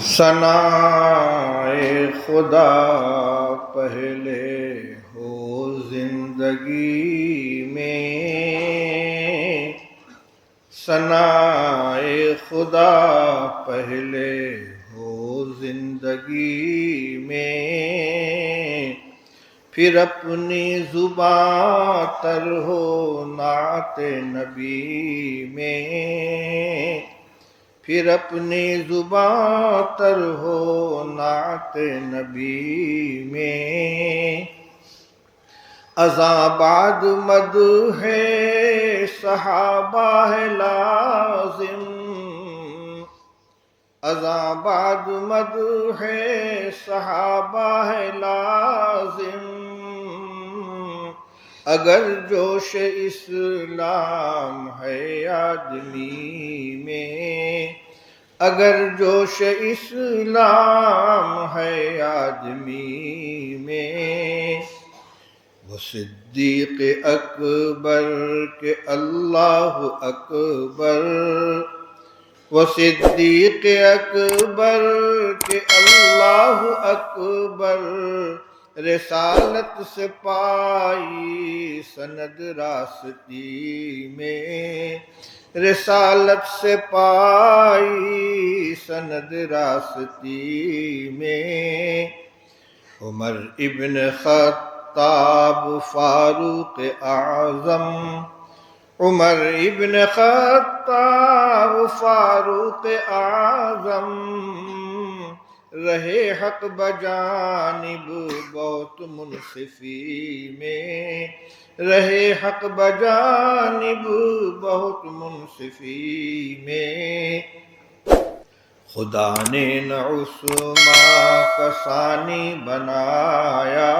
ثنائے خدا پہلے ہو زندگی میں، ثنائے خدا پہلے ہو زندگی میں، پھر اپنی زباں تر ہو نعت نبی میں، پھر اپنی زباں تر ہو نعت نبی میں، ازاں بعد مد ہے صحابہ ہے لازم، ازاں بعد مد ہے صحابہ ہے لازم، اگر جوش اسلام ہے آدمی میں، اگر جوش اسلام ہے آدمی میں، وہ صدیق اکبر کے اللہ اکبر، وہ صدیق اکبر کے اللہ اکبر، رسالت سے پائی سند راستی میں، رسالت سے پائی سند راستی میں، عمر ابن خطاب فاروق اعظم، عمر ابن خطاب فاروق اعظم، رہے حق بجانب بہت منصفی میں، رہے حق بجانب بہت منصفی میں، خدا نے نہ عثمان کا ثانی بنایا،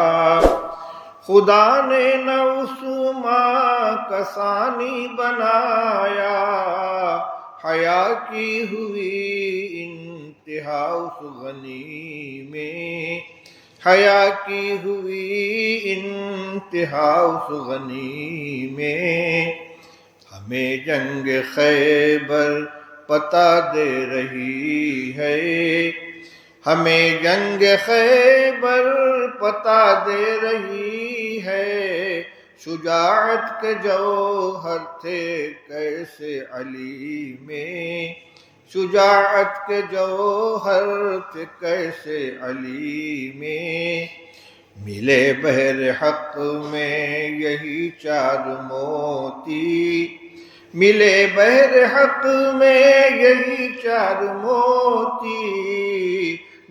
خدا نے نہ عثمان کا ثانی بنایا، حیا کی ہوئی انتہا اس غنی میں، حیا کی ہوئی انتہا اس غنی میں، ہمیں جنگ خیبر پتہ دے رہی ہے، ہمیں جنگ خیبر پتہ دے رہی ہے، شجاعت کے جوہر تھے کیسے علی میں، شجاعت کے جوہر تھے کیسے علی میں، ملے بحر حق میں یہی چار موتی، ملے بحر حق میں یہی چار موتی،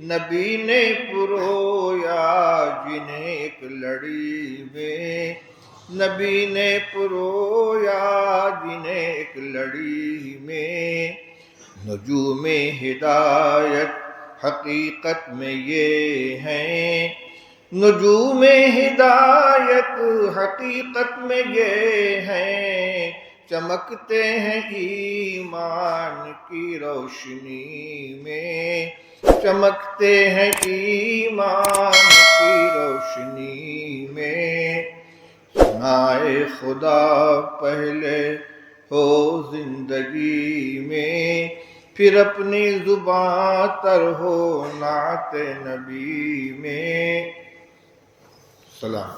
نبی نے پرویا جنہیں ایک لڑی میں، نبی نے پرویا جنہیں ایک لڑی میں، نجوم ہدایت حقیقت میں یہ ہیں، نجوم ہدایت حقیقت میں یہ ہیں، چمکتے ہیں ایمان کی روشنی میں، چمکتے ہیں ایمان کی روشنی میں، ثنائے خدا پہلے ہو زندگی میں، پھر اپنی زباں تر ہو نعت نبی میں، سلام۔